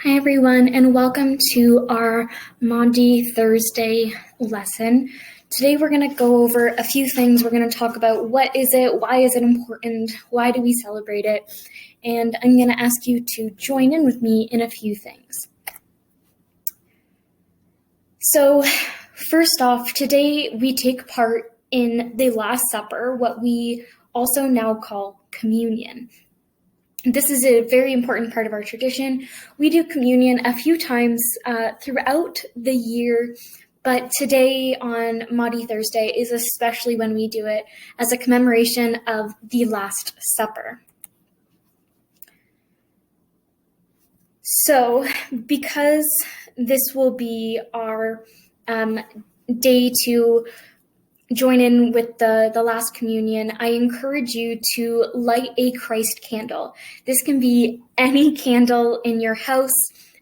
Hi everyone, and welcome to our Maundy Thursday lesson. Today we're going to go over a few things. We're going to talk about what is it, why is it important, why do we celebrate it, and I'm going to ask you to join in with me in a few things. So first off, today we take part in the Last Supper, what we also now call communion. This is a very important part of our tradition. We do communion a few times throughout the year, but today on Maundy Thursday is especially when we do it as a commemoration of the Last Supper. So, because this will be our day to join in with the last communion, I encourage you to light a Christ candle. This can be any candle in your house,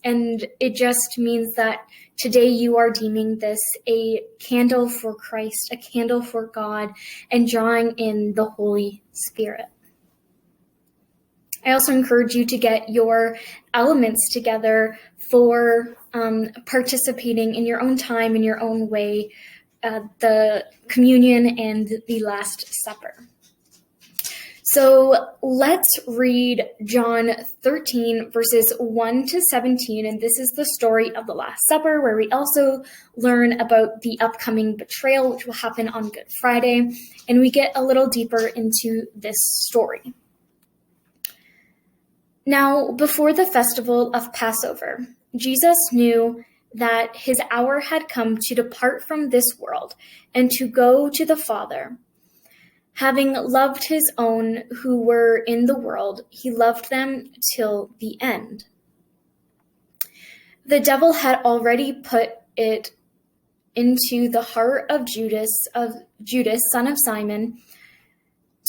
and it just means that today you are deeming this a candle for Christ, a candle for God, and drawing in the Holy Spirit. I also encourage you to get your elements together for participating in your own time, in your own way, the communion and the Last Supper. So let's read John 13, verses 1 to 17, and this is the story of the Last Supper, where we also learn about the upcoming betrayal, which will happen on Good Friday, and we get a little deeper into this story. Now, before the festival of Passover, Jesus knew that his hour had come to depart from this world and to go to the Father. Having loved his own who were in the world, he loved them till the end. The devil had already put it into the heart of Judas, son of Simon,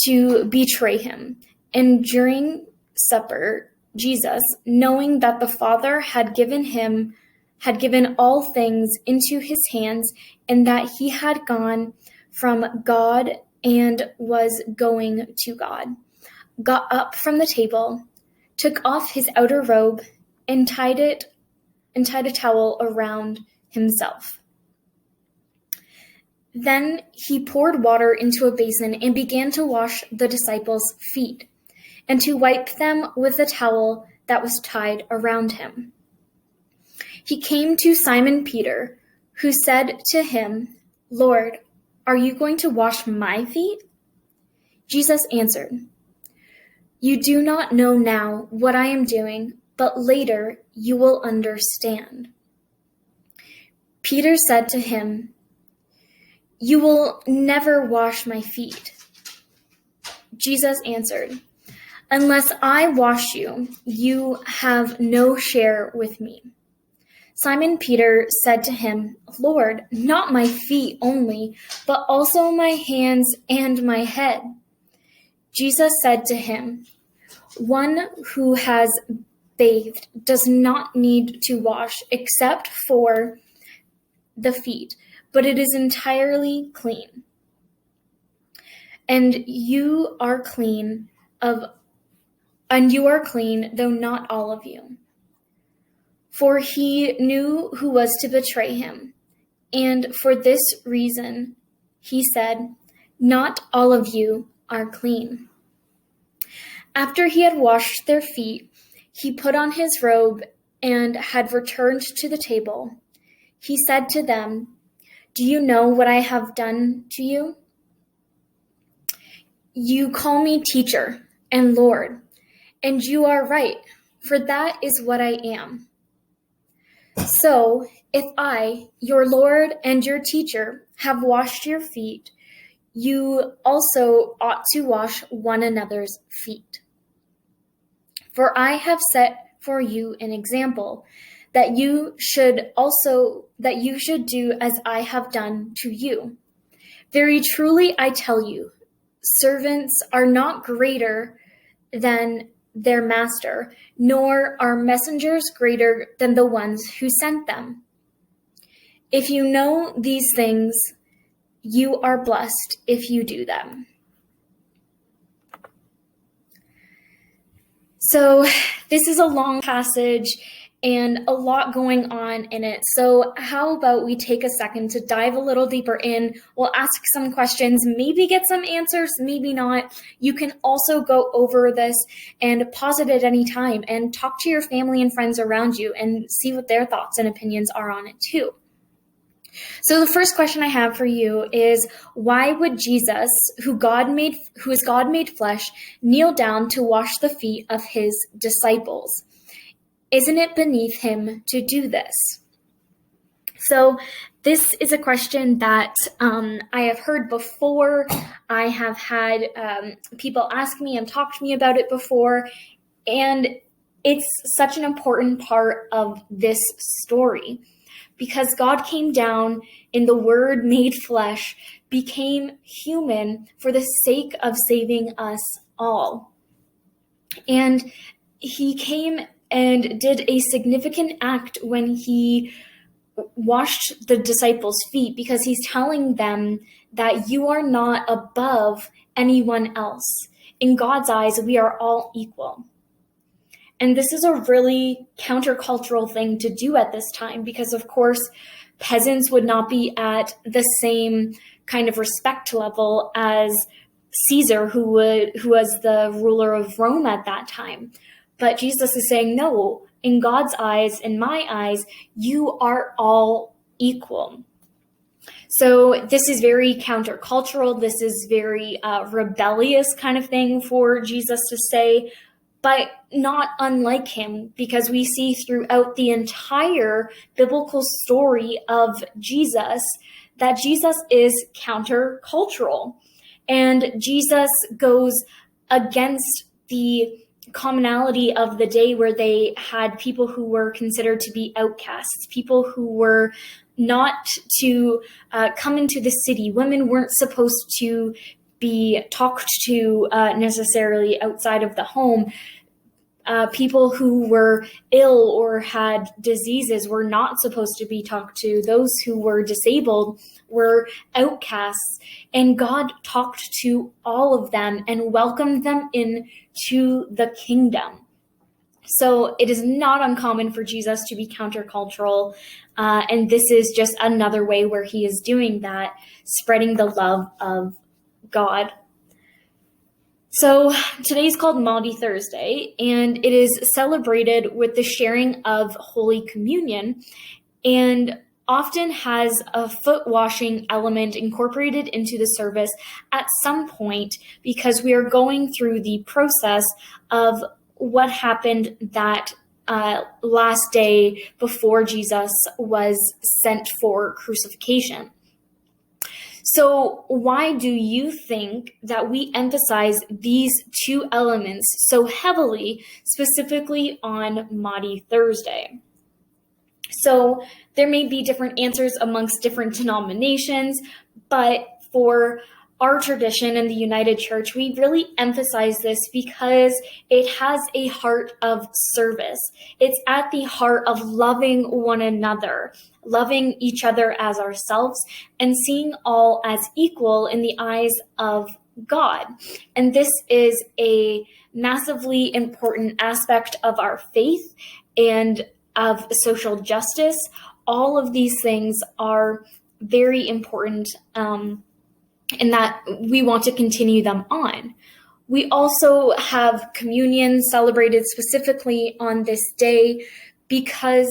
to betray him. And during supper, Jesus, knowing that the Father had given all things into his hands, and that he had gone from God and was going to God, got up from the table, took off his outer robe, and tied a towel around himself. Then he poured water into a basin and began to wash the disciples' feet, and to wipe them with the towel that was tied around him. He came to Simon Peter, who said to him, "Lord, are you going to wash my feet?" Jesus answered, "You do not know now what I am doing, but later you will understand." Peter said to him, "You will never wash my feet." Jesus answered, "Unless I wash you, you have no share with me." Simon Peter said to him, "Lord, not my feet only, but also my hands and my head." Jesus said to him, "One who has bathed does not need to wash except for the feet, but it is entirely clean. And you are clean, though not all of you." For he knew who was to betray him, and for this reason he said, "Not all of you are clean." After he had washed their feet, he put on his robe and had returned to the table. He said to them, "Do you know what I have done to you? You call me teacher and Lord, and you are right, for that is what I am. So, if I, your Lord and your teacher, have washed your feet, you also ought to wash one another's feet. For I have set for you an example, that you should do as I have done to you. Very truly I tell you, servants are not greater than their master, nor are messengers greater than the ones who sent them. If you know these things, you are blessed if you do them." So this is a long passage, and a lot going on in it. So how about we take a second to dive a little deeper in? We'll ask some questions, maybe get some answers, maybe not. You can also go over this and pause it at any time and talk to your family and friends around you and see what their thoughts and opinions are on it too. So the first question I have for you is, why would Jesus, who is God made flesh, kneel down to wash the feet of his disciples? Isn't it beneath him to do this? So this is a question that I have heard before. I have had people ask me and talk to me about it before, and it's such an important part of this story because God came down in the Word made flesh, became human for the sake of saving us all. And he came and did a significant act when he washed the disciples' feet, because he's telling them that you are not above anyone else. In God's eyes, we are all equal. And this is a really countercultural thing to do at this time, because of course, peasants would not be at the same kind of respect level as Caesar, who was the ruler of Rome at that time. But Jesus is saying, no, in God's eyes, in my eyes, you are all equal. So this is very countercultural. This is very rebellious kind of thing for Jesus to say, but not unlike him, because we see throughout the entire biblical story of Jesus that Jesus is countercultural. And Jesus goes against the commonality of the day, where they had people who were considered to be outcasts, people who were not to come into the city. Women weren't supposed to be talked to necessarily outside of the home. People who were ill or had diseases were not supposed to be talked to. Those who were disabled were outcasts. And God talked to all of them and welcomed them into the kingdom. So it is not uncommon for Jesus to be countercultural. And this is just another way where he is doing that, spreading the love of God. So today's called Maundy Thursday, and it is celebrated with the sharing of Holy Communion, and often has a foot washing element incorporated into the service at some point, because we are going through the process of what happened that last day before Jesus was sent for crucifixion. So why do you think that we emphasize these two elements so heavily, specifically on Maundy Thursday? So there may be different answers amongst different denominations, but for our tradition in the United Church, we really emphasize this because it has a heart of service. It's at the heart of loving one another, loving each other as ourselves, and seeing all as equal in the eyes of God. And this is a massively important aspect of our faith and of social justice. All of these things are very important, and that we want to continue them on. We also have communion celebrated specifically on this day because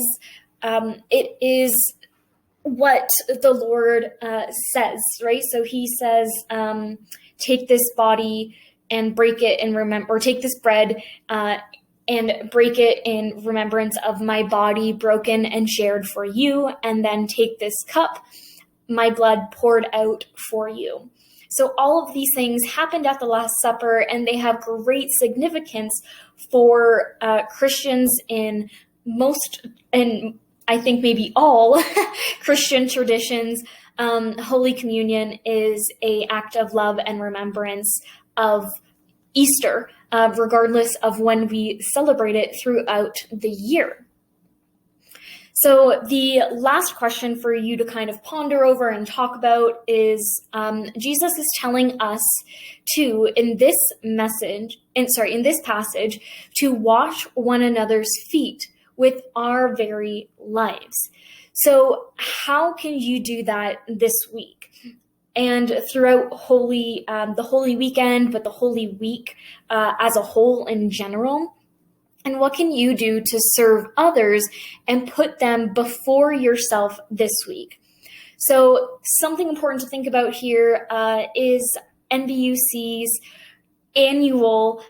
it is what the Lord says, right? So he says, take this body and break it and remember, or take this bread and break it in remembrance of my body broken and shared for you, and then take this cup, my blood poured out for you. So all of these things happened at the Last Supper, and they have great significance for Christians in most, and I think maybe all Christian traditions. Holy Communion is an act of love and remembrance of Easter, regardless of when we celebrate it throughout the year. So the last question for you to kind of ponder over and talk about is Jesus is telling us to, in this passage, to wash one another's feet with our very lives. So how can you do that this week? And throughout the Holy Weekend, but the Holy Week as a whole in general? And what can you do to serve others and put them before yourself this week? So something important to think about here is NBUC's annual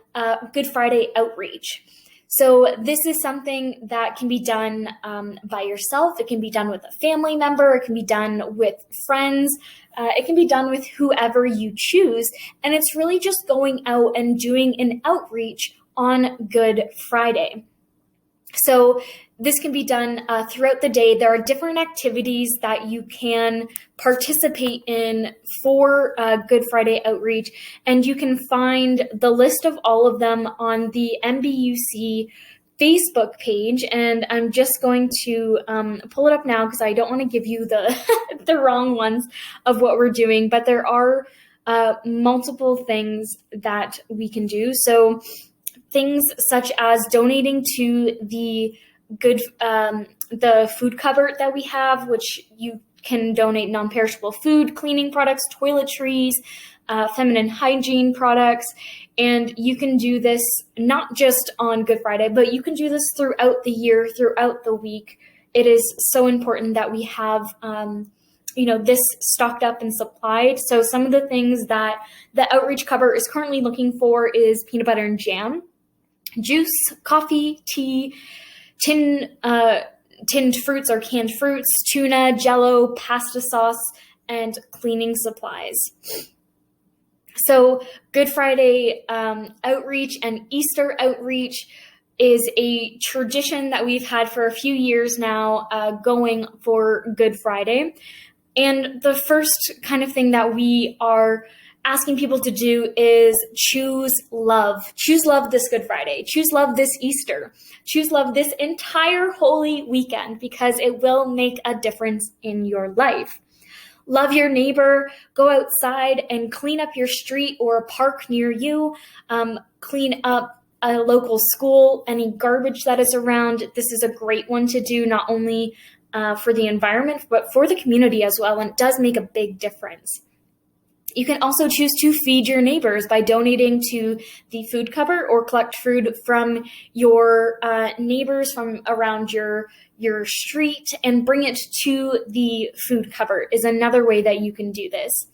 Good Friday outreach. So this is something that can be done by yourself. It can be done with a family member. It can be done with friends. It can be done with whoever you choose. And it's really just going out and doing an outreach on Good Friday. So this can be done throughout the day. There are different activities that you can participate in for Good Friday outreach, and you can find the list of all of them on the MBUC Facebook page. And I'm just going to pull it up now because I don't want to give you the the wrong ones of what we're doing, but there are multiple things that we can do. So things such as donating to the food cupboard that we have, which you can donate non-perishable food, cleaning products, toiletries, feminine hygiene products. And you can do this not just on Good Friday, but you can do this throughout the year, throughout the week. It is so important that we have this stocked up and supplied. So some of the things that the outreach cupboard is currently looking for is peanut butter and jam, juice, coffee, tea, tinned fruits or canned fruits, tuna, Jell-O, pasta sauce, and cleaning supplies. So Good Friday outreach and Easter outreach is a tradition that we've had for a few years now, going for Good Friday. And the first kind of thing that we are asking people to do is choose love. Choose love this Good Friday. Choose love this Easter. Choose love this entire Holy Weekend, because it will make a difference in your life. Love your neighbor. Go outside and clean up your street or a park near you. Clean up a local school, any garbage that is around. This is a great one to do, not only for the environment, but for the community as well. And it does make a big difference. You can also choose to feed your neighbors by donating to the food cupboard or collect food from your neighbors from around your street and bring it to the food cupboard is another way that you can do this.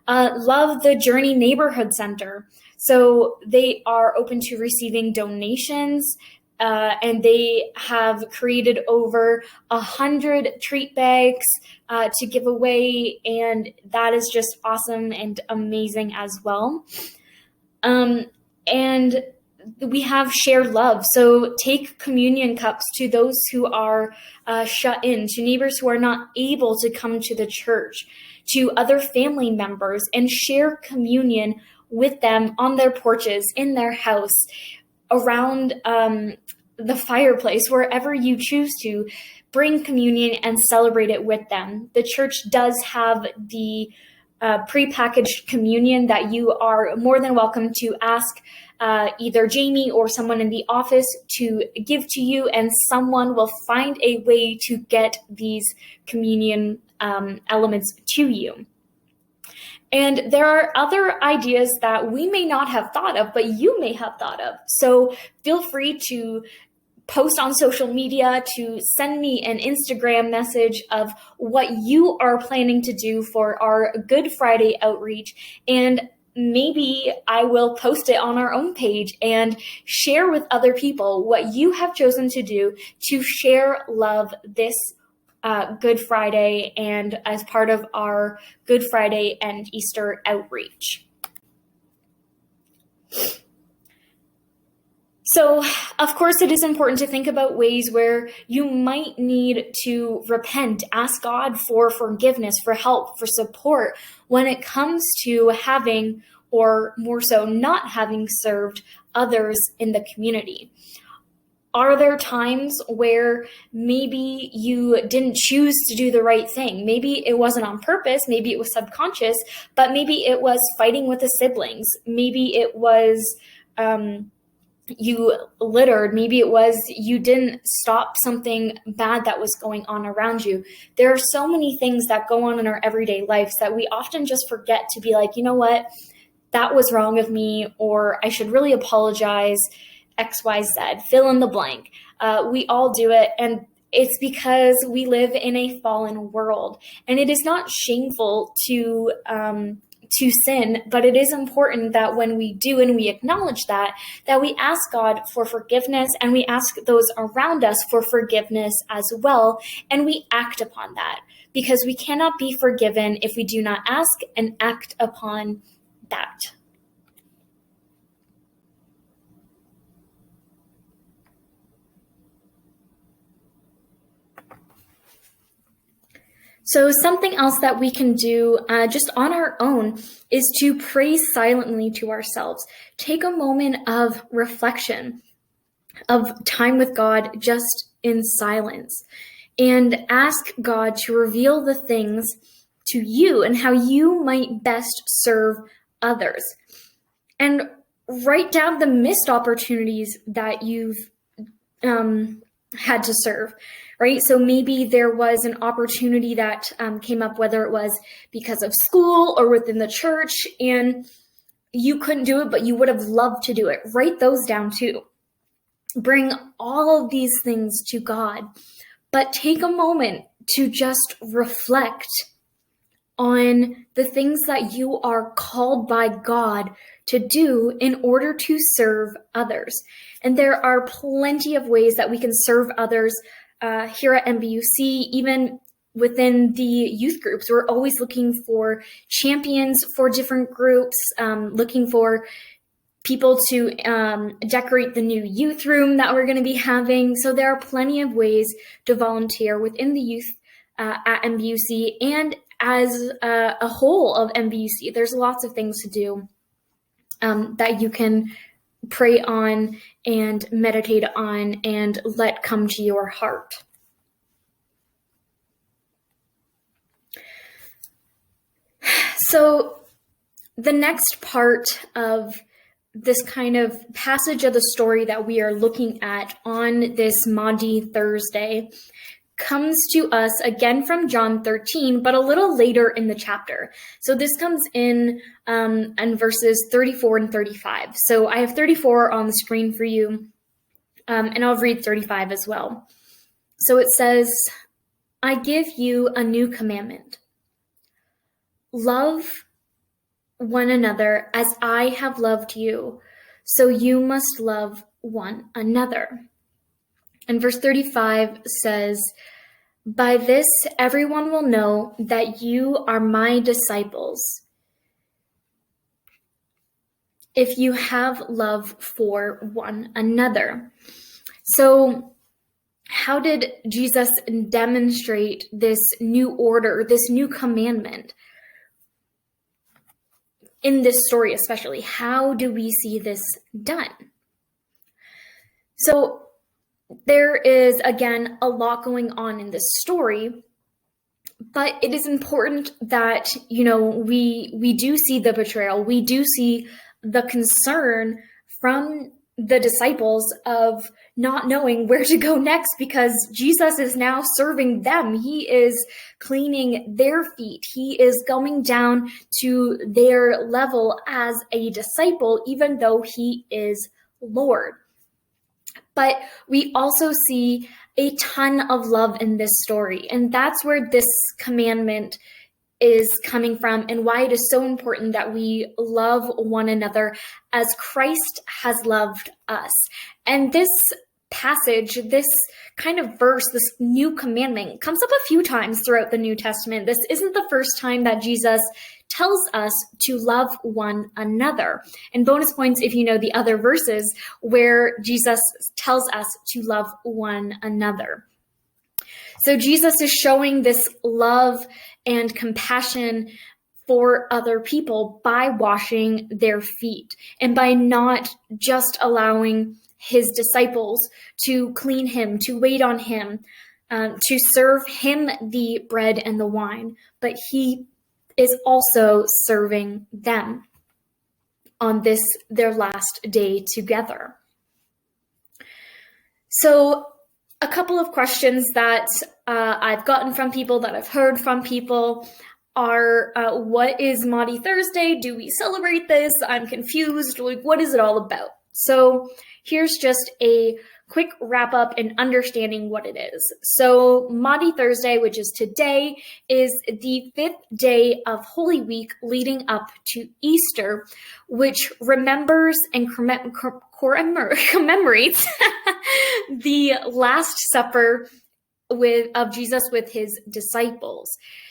Love the Journey Neighborhood Center. So they are open to receiving donations. And they have created over 100 treat bags to give away, and that is just awesome and amazing as well. And we have shared love. So take communion cups to those who are shut in, to neighbors who are not able to come to the church, to other family members, and share communion with them on their porches, in their house, around the fireplace, wherever you choose to. Bring communion and celebrate it with them. The church does have the prepackaged communion that you are more than welcome to ask either Jamie or someone in the office to give to you, and someone will find a way to get these communion elements to you. And there are other ideas that we may not have thought of, but you may have thought of. So feel free to post on social media, to send me an Instagram message of what you are planning to do for our Good Friday outreach. And maybe I will post it on our own page and share with other people what you have chosen to do to share love this Good Friday and as part of our Good Friday and Easter outreach. So, of course, it is important to think about ways where you might need to repent, ask God for forgiveness, for help, for support when it comes to having, or more so not having, served others in the community. Are there times where maybe you didn't choose to do the right thing? Maybe it wasn't on purpose, maybe it was subconscious, but maybe it was fighting with the siblings. Maybe it was you littered. Maybe it was you didn't stop something bad that was going on around you. There are so many things that go on in our everyday lives that we often just forget to be like, you know what, that was wrong of me, or I should really apologize, XYZ, fill in the blank. We all do it. And it's because we live in a fallen world. And it is not shameful to sin, but it is important that when we do and we acknowledge that we ask God for forgiveness, and we ask those around us for forgiveness as well, and we act upon that, because we cannot be forgiven if we do not ask and act upon that. So something else that we can do just on our own is to pray silently to ourselves. Take a moment of reflection, of time with God just in silence, and ask God to reveal the things to you and how you might best serve others. And write down the missed opportunities that you've had to serve, right? So maybe there was an opportunity that came up, whether it was because of school or within the church, and you couldn't do it, but you would have loved to do it. Write those down too. Bring all of these things to God, but take a moment to just reflect on the things that you are called by God to do in order to serve others. And there are plenty of ways that we can serve others here at MBUC, even within the youth groups. We're always looking for champions for different groups, looking for people to decorate the new youth room that we're going to be having. So there are plenty of ways to volunteer within the youth at MBUC and as a whole of MBUC. There's lots of things to do that you can pray on and meditate on and let come to your heart. So the next part of this kind of passage of the story that we are looking at on this Maundy Thursday comes to us again from John 13, but a little later in the chapter. So this comes in verses 34 and 35. So I have 34 on the screen for you, and I'll read 35 as well. So it says, "I give you a new commandment. Love one another as I have loved you, so you must love one another." And verse 35 says, "By this everyone will know that you are my disciples, if you have love for one another." So how did Jesus demonstrate this new order, this new commandment? In this story especially, how do we see this done? So there is, again, a lot going on in this story, but it is important that, we do see the betrayal. We do see the concern from the disciples of not knowing where to go next, because Jesus is now serving them. He is cleaning their feet. He is going down to their level as a disciple, even though he is Lord. But we also see a ton of love in this story. And that's where this commandment is coming from, and why it is so important that we love one another as Christ has loved us. And this passage, this kind of verse, this new commandment comes up a few times throughout the New Testament. This isn't the first time that Jesus tells us to love one another. And bonus points if you know the other verses where Jesus tells us to love one another. So Jesus is showing this love and compassion for other people by washing their feet, and by not just allowing his disciples to clean him, to wait on him, to serve him the bread and the wine, but he is also serving them on this, their last day together. So a couple of questions that I've gotten from people, that I've heard from people, are what is Maundy Thursday? Do we celebrate this? I'm confused. Like, what is it all about? So here's just a quick wrap up and understanding what it is. So Maundy Thursday, which is today, is the 5th day of Holy Week leading up to Easter, which remembers and commemorates the Last Supper of Jesus with his disciples.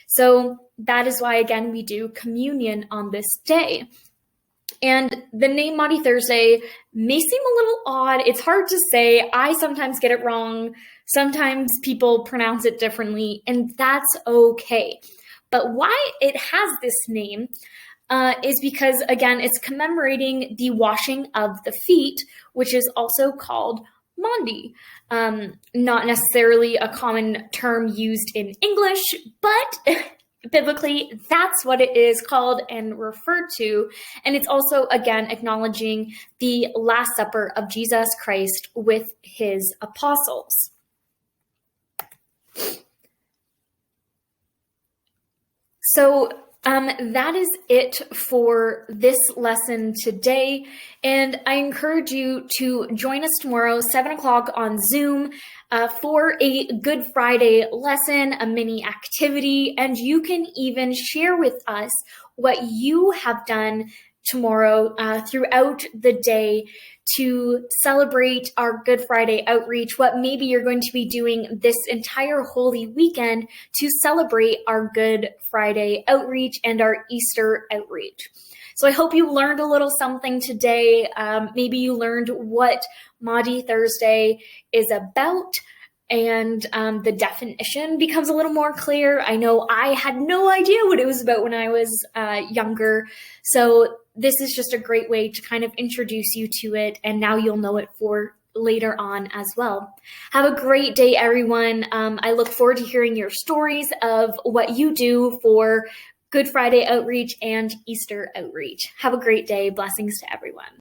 So that is why, again, we do communion on this day. And the name Maundy Thursday may seem a little odd. It's hard to say. I sometimes get it wrong. Sometimes people pronounce it differently, and that's okay. But why it has this name is because, again, it's commemorating the washing of the feet, which is also called Maundy. Not necessarily a common term used in English, but biblically, that's what it is called and referred to. And it's also, again, acknowledging the Last Supper of Jesus Christ with his apostles. So that is it for this lesson today. And I encourage you to join us tomorrow, 7 o'clock on Zoom, for a Good Friday lesson, a mini activity. And you can even share with us what you have done tomorrow throughout the day to celebrate our Good Friday outreach, what maybe you're going to be doing this entire Holy Weekend to celebrate our Good Friday outreach and our Easter outreach. So I hope you learned a little something today. Maybe you learned what Maundy Thursday is about, and the definition becomes a little more clear. I know I had no idea what it was about when I was younger. So this is just a great way to kind of introduce you to it, and now you'll know it for later on as well. Have a great day, everyone. I look forward to hearing your stories of what you do for Good Friday outreach and Easter outreach. Have a great day. Blessings to everyone.